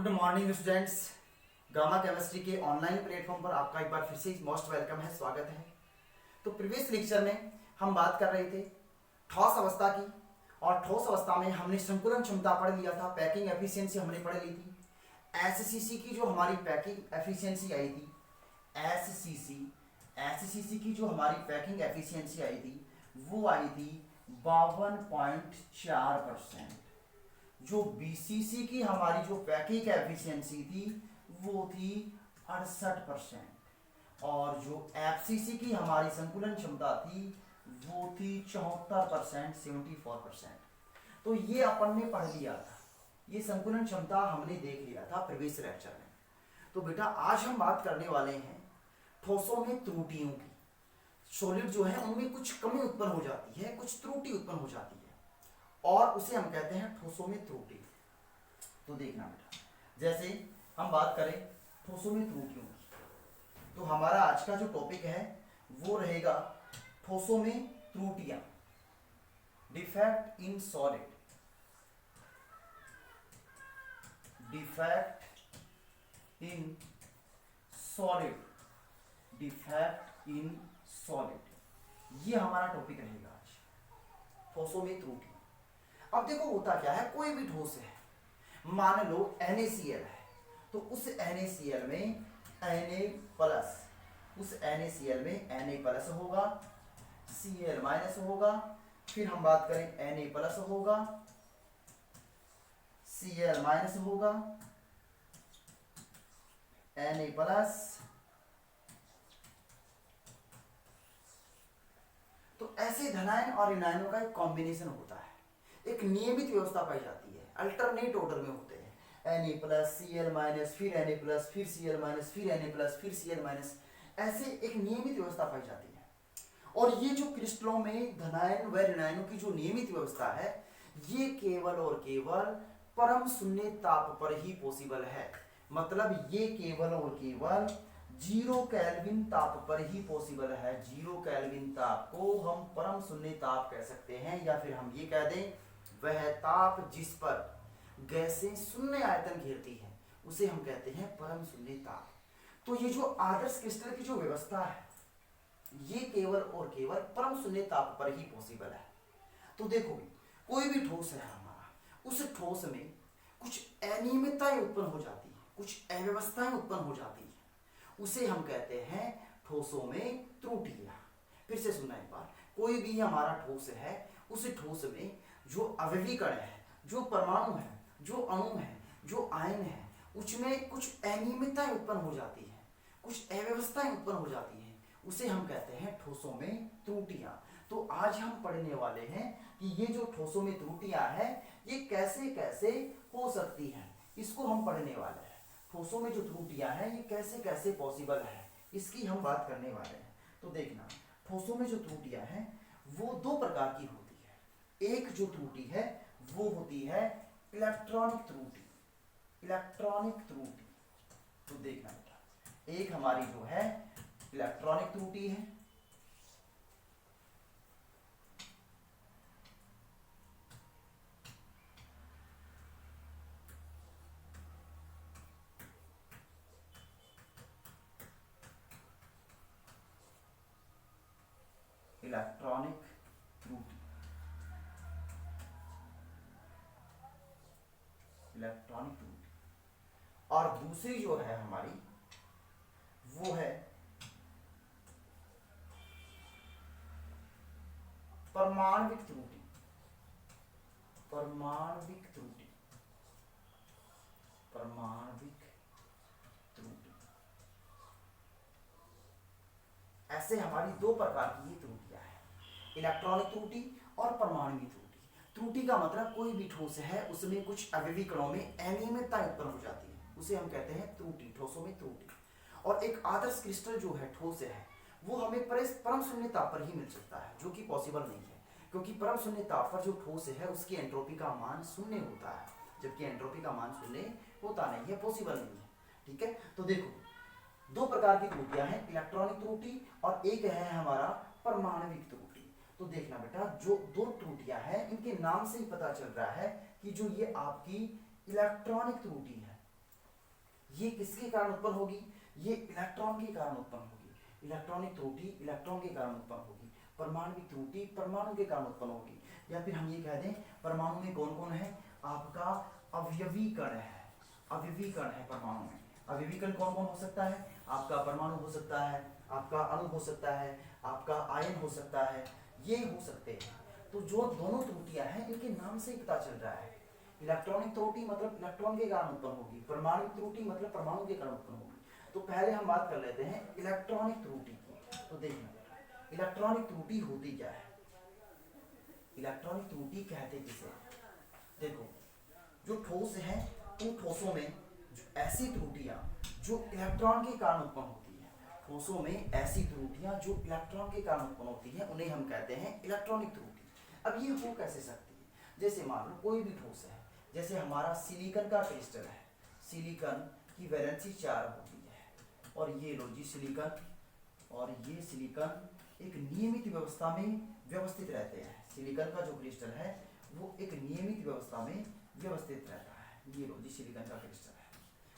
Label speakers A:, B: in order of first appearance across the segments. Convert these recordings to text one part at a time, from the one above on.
A: Good morning students. Gamma chemistry के online platform पर आपका एक बार फिर से मोस्ट वेलकम है, स्वागत है। तो प्रीवियस लेक्चर में हम बात कर रहे थे ठोस अवस्था की, और ठोस अवस्था में हमने संकुलन क्षमता पढ़ लिया था, पैकिंग एफिशिएंसी हमने पढ़ ली थी। एससीसी की जो हमारी पैकिंग एफिशिएंसी आई थी, एससीसी की जो हमारी पैकिंग एफिशिएंसी आई थी वो आई थी 52.4%। जो बीसीसी की हमारी जो पैकिंग एफिशिएंसी थी वो थी 68%, और जो एफसीसी की हमारी संकुलन क्षमता थी वो थी 74%, 74%। तो ये अपन ने पढ़ लिया था, ये संकुलन क्षमता हमने देख लिया था प्रीवियस लेक्चर में। तो बेटा आज हम बात करने वाले हैं ठोसों में त्रुटियों की। सॉलिड जो है उनमें कुछ कमी उत्पन्न हो जाती है, कुछ त्रुटि उत्पन्न हो जाती है, और उसे हम कहते हैं ठोसों में त्रुटि। तो देखना बेटा, जैसे हम बात करें ठोसों में त्रुटियों की, तो हमारा आज का जो टॉपिक है वो रहेगा ठोसों में त्रुटियां, defect in solid. Defect in solid, defect in solid, ये हमारा टॉपिक रहेगा आज, ठोसों में त्रुटि। अब देखो होता क्या है, कोई भी ठोस है, मान लो NaCl है, तो उस NaCl में Na+, उस NaCl में Na+ होगा, Cl- होगा, फिर हम बात करें Na+ होगा, Cl- होगा, Na+, तो ऐसे धनायन और ऋणायनों का एक कॉम्बिनेशन होता है, एक नियमित व्यवस्था पाई जाती है, अल्टरनेट ऑर्डर में होते हैं, Na+, Cl-, फिर Na+, फिर Cl-, फिर Na+, फिर Cl-, ऐसे एक नियमित व्यवस्था पाई जाती है। और ये जो क्रिस्टलों में धनायन व ऋणायनों की जो नियमित व्यवस्था है, ये केवल और केवल परम शून्य ताप पर ही पॉसिबल है। मतलब ये केवल और केवल 0 केल्विन ताप पर ही पॉसिबल है। 0 केल्विन ताप को हम परम शून्य ताप कह सकते हैं, या फिर हम ये कह दें वह ताप जिस पर गैसें शून्य आयतन घेरती हैं उसे हम कहते हैं परम शून्य ताप। तो ये जो आदर्श क्रिस्टल की जो व्यवस्था है ये केवल और केवल परम शून्य ताप पर ही पॉसिबल है। तो देखो कोई भी ठोस है हमारा, उस ठोस में कुछ अनियमितताएं उत्पन्न हो जाती है, कुछ अव्यवस्थाएं उत्पन्न हो जाती है, उसे हम कहते हैं ठोसों में त्रुटियां। फिर से सुनना एक बार, कोई भी हमारा ठोस है, उस ठोस में जो अवयवी कण है, जो परमाणु है, जो अणु है, जो आयन है, उसमें कुछ अनियमितताएं उत्पन्न हो जाती है, कुछ अव्यवस्थाएं उत्पन्न हो जाती है, उसे हम कहते हैं ठोसों में त्रुटियां। तो आज हम पढ़ने वाले हैं कि ये जो ठोसों में त्रुटियां हैं ये कैसे कैसे हो सकती हैं, इसको हम पढ़ने वाले हैं। ठोसों में जो त्रुटियां हैं ये कैसे कैसे पॉसिबल है, इसकी हम बात करने वाले हैं। तो देखना, ठोसों में जो त्रुटियां हैं वो दो प्रकार की होती है। एक जो त्रुटि है वो होती है इलेक्ट्रॉनिक त्रुटि, इलेक्ट्रॉनिक त्रुटि। तो देखना बेटा, एक हमारी जो है इलेक्ट्रॉनिक त्रुटि है, इलेक्ट्रॉनिक त्रुटि, इलेक्ट्रॉनिक त्रुटि। और दूसरी जो है हमारी वो है परमाणविक त्रुटि, परमाणविक त्रुटि, परमाणविक त्रुटि। ऐसे हमारी दो प्रकार की ये त्रुटियां हैं, इलेक्ट्रॉनिक त्रुटि और परमाणविक त्रुटि। त्रुटि का मतलब कोई भी ठोस है उसमें कुछ अवयवी कणों में अनियमितता उत्पन्न हो जाती है, उसे हम कहते हैं त्रुटि, ठोसों में त्रुटि। और एक आदर्श क्रिस्टल जो है ठोस है वो हमें परम शून्य ताप पर ही मिल सकता है, जो कि पॉसिबल नहीं है, क्योंकि परम शून्य ताप पर जो ठोस है उसकी एंट्रोपी का मान शून्य होता है, जबकि एंट्रोपी का मान शून्य होता नहीं है, पॉसिबल नहीं है। ठीक है, तो देखो दो प्रकार की त्रुटियां हैं, इलेक्ट्रॉनिक त्रुटि और एक है हमारा परमाणविक त्रुटि। तो देखना बेटा, जो दो त्रुटियां हैं इनके नाम से ही पता चल रहा है कि जो ये आपकी इलेक्ट्रॉनिक त्रुटि है, ये किसके कारण उत्पन्न होगी? ये इलेक्ट्रॉन के कारण उत्पन्न होगी। इलेक्ट्रॉनिक त्रुटि इलेक्ट्रॉन के कारण उत्पन्न होगी। परमाणुविक त्रुटि परमाणु के कारण उत्पन्न होगी। या फिर हम ये कह दें परमाणु में कौन कौन है? आपका अवयवी कण है। अवयवी कण है परमाणु में। अवयवी कण कौन कौन हो सकता है? आपका परमाणु हो सकता है, आपका अणु हो सकता है, आपका आयन हो सकता है, ये हो सकते हैं। तो जो दोनों त्रुटियां हैं इनके नाम से ही पता चल रहा है। इलेक्ट्रॉनिक त्रुटि मतलब इलेक्ट्रॉन के कारण उत्पन्न होगी, परमाणु त्रुटि मतलब परमाणु के कारण उत्पन्न होगी। तो पहले हम बात कर लेते हैं इलेक्ट्रॉनिक त्रुटि की। तो देखना इलेक्ट्रॉनिक त्रुटि होती क्या है? इलेक्ट्रॉनिक त्रुटि कहते किसे? देखो जो ठोस है उन ठोसों में ऐसी त्रुटियां जो इलेक्ट्रॉन के कारण उत्पन्न होती है, ठोसों में ऐसी त्रुटियां जो इलेक्ट्रॉन के कारण उत्पन्न होती है उन्हें हम कहते हैं इलेक्ट्रॉनिक त्रुटि। अब ये हो कैसे सकती है? जैसे मान लो कोई भी ठोस है, जैसे हमारा सिलिकॉन का क्रिस्टल है, सिलिकॉन की वैलेंसी 4 होती है और ये लो जी सिलिकॉन और ये सिलिकॉन एक नियमित व्यवस्था में व्यवस्थित रहते हैं। सिलिकॉन का जो क्रिस्टल है वो एक नियमित व्यवस्था में व्यवस्थित रहता है। ये लो जी सिलिकॉन का क्रिस्टल है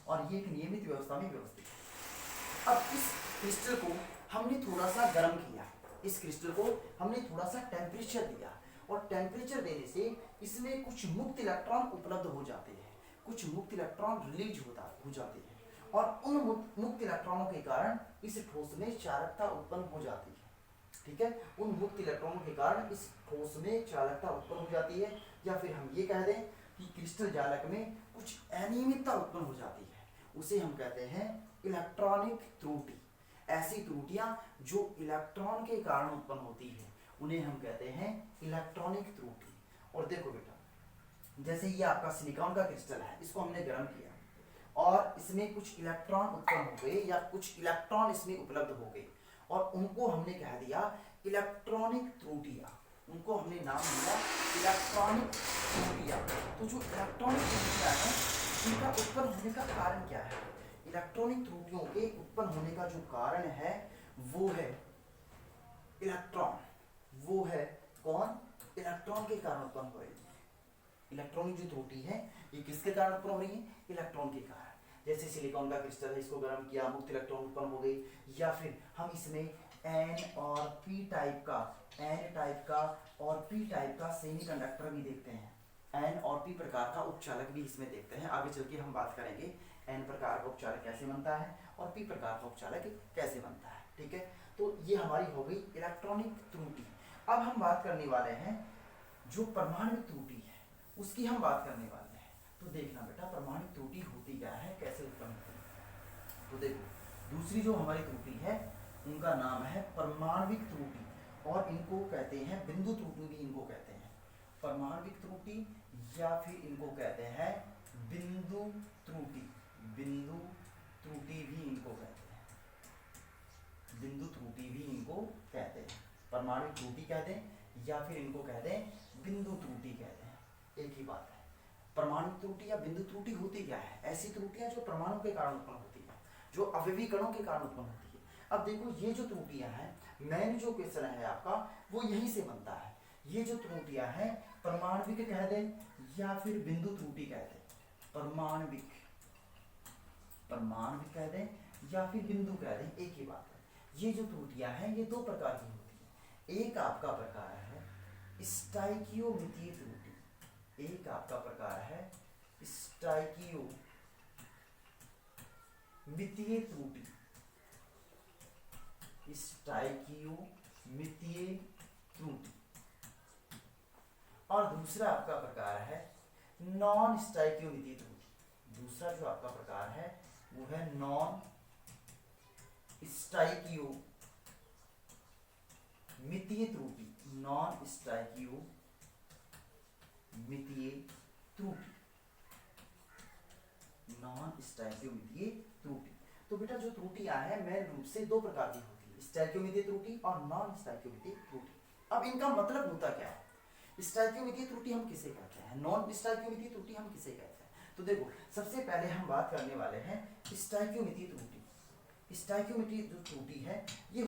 A: और ये एक नियमित व्यवस्था में व्यवस्थित है। अब इस क्रिस्टल को हमने थोड़ा सा गर्म किया, इस क्रिस्टल को हमने थोड़ा सा टेम्परेचर दिया और टेम्परेचर देने से इसमें कुछ मुक्त इलेक्ट्रॉन उपलब्ध हो जाते हैं, कुछ मुक्त इलेक्ट्रॉन रिलीज हो जाते हैं और उन मुक्त इलेक्ट्रॉनों के कारण इस ठोस में चालकता उत्पन्न हो जाती है। ठीक है, उन मुक्त इलेक्ट्रॉनों के कारण इस ठोस में चालकता उत्पन्न हो जाती है। या फिर हम ये कह दें कि क्रिस्टल जालक में कुछ अनियमितता उत्पन्न हो जाती है, उसे हम कहते हैं इलेक्ट्रॉनिक त्रुटि। ऐसी त्रुटियां जो इलेक्ट्रॉन के कारण उत्पन्न होती है उन्हें हम कहते हैं इलेक्ट्रॉनिक त्रुटि। और देखो बेटा जैसे ये आपका सिलिकॉन का क्रिस्टल है, इसको हमने गर्म किया और इसमें कुछ इलेक्ट्रॉन उत्पन्न हो गए या कुछ इलेक्ट्रॉन इसमें उपलब्ध हो गए और उनको हमने कह दिया इलेक्ट्रॉनिक त्रुटियां, उनको हमने नाम दिया इलेक्ट्रॉनिक त्रुटियां। तो जो इलेक्ट्रॉनिक त्रुटियां हैं इनका उत्पन्न होने का कारण क्या है? इलेक्ट्रॉनिक त्रुटियों के उत्पन्न होने का जो कारण है वो है इलेक्ट्रॉन। वो है कौन? इलेक्ट्रॉन के कारण उत्पन्न हो रही है। इलेक्ट्रॉनिक जो त्रुटि है ये किसके कारण उत्पन्न हो रही है? इलेक्ट्रॉन के कारण। जैसे सिलिकॉन का क्रिस्टल है, इसको गर्म किया, मुक्त इलेक्ट्रॉन उत्पन्न हो गई। या फिर हम इसमें एन और पी टाइप का, एन टाइप का और पी टाइप का सेमीकंडक्टर भी देखते हैं। एन और पी प्रकार का उपचालक भी इसमें देखते हैं। आगे चल के हम बात करेंगे एन प्रकार का उपचालक कैसे बनता है और पी प्रकार का उपचालक कैसे बनता है। ठीक है, तो ये हमारी हो गई इलेक्ट्रॉनिक त्रुटि। अब हम बात करने वाले हैं जो परमाणु त्रुटि है उसकी हम बात करने वाले हैं। तो देखना बेटा परमाणु त्रुटि होती क्या है, कैसे उत्पन्न होती है। तो देखो दूसरी जो हमारी त्रुटि है उनका नाम है परमाणविक त्रुटि और इनको कहते हैं बिंदु त्रुटि भी इनको कहते हैं। परमाणविक त्रुटि या फिर इनको कहते हैं बिंदु त्रुटि, बिंदु त्रुटि भी इनको कहते हैं, बिंदु त्रुटि भी इनको कहते हैं। परमाणु त्रुटि कहते हैं या फिर इनको कहते हैं बिंदु त्रुटि कहते हैं, एक ही बात है। परमाणु त्रुटि या बिंदु त्रुटि होती क्या है? ऐसी त्रुटियां जो परमाणु के कारण उत्पन्न होती है, जो अवयवी कणों के कारण उत्पन्न होती है। अब देखो ये जो त्रुटियां हैं, मेन जो क्वेश्चन है आपका वो यहीं से बनता है। ये जो त्रुटियां हैं परमाणविक कह दें या फिर बिंदु त्रुटि कह दें, परमाणविक, परमाणविक कह दें या फिर बिंदु कह दें, एक ही बात है। ये जो त्रुटियां हैं ये दो प्रकार की होती है। एक आपका प्रकार है स्टाइकियोमितीय त्रुटि, एक आपका प्रकार है स्टाइकियोमितीय त्रुटि, स्टाइकियोमितीय त्रुटि। और दूसरा आपका प्रकार है नॉन स्टाइकियोमितीय त्रुटि। दूसरा जो आपका प्रकार है वो है नॉन स्टाइकियोमितीय त्रुटि, नॉन स्टाइकियोमितीय त्रुटि, नॉन स्टाइकियोमितीय त्रुटि। तो बेटा जो त्रुटियां हैं मेन रूप से दो प्रकार की होती है, स्टाइकियोमितीय त्रुटि और नॉन स्टाइकियोमितीय त्रुटि। अब इनका मतलब होता क्या है? स्टाइकियोमितीय त्रुटि हम किसे कहते हैं, नॉन स्टाइकियोमितीय त्रुटि हम किसे कहते हैं? तो देखो सबसे पहले हम बात करने वाले हैं स्टाइकियोमितीय त्रुटि। स्टाइकियोमितीय जो त्रुटि है ये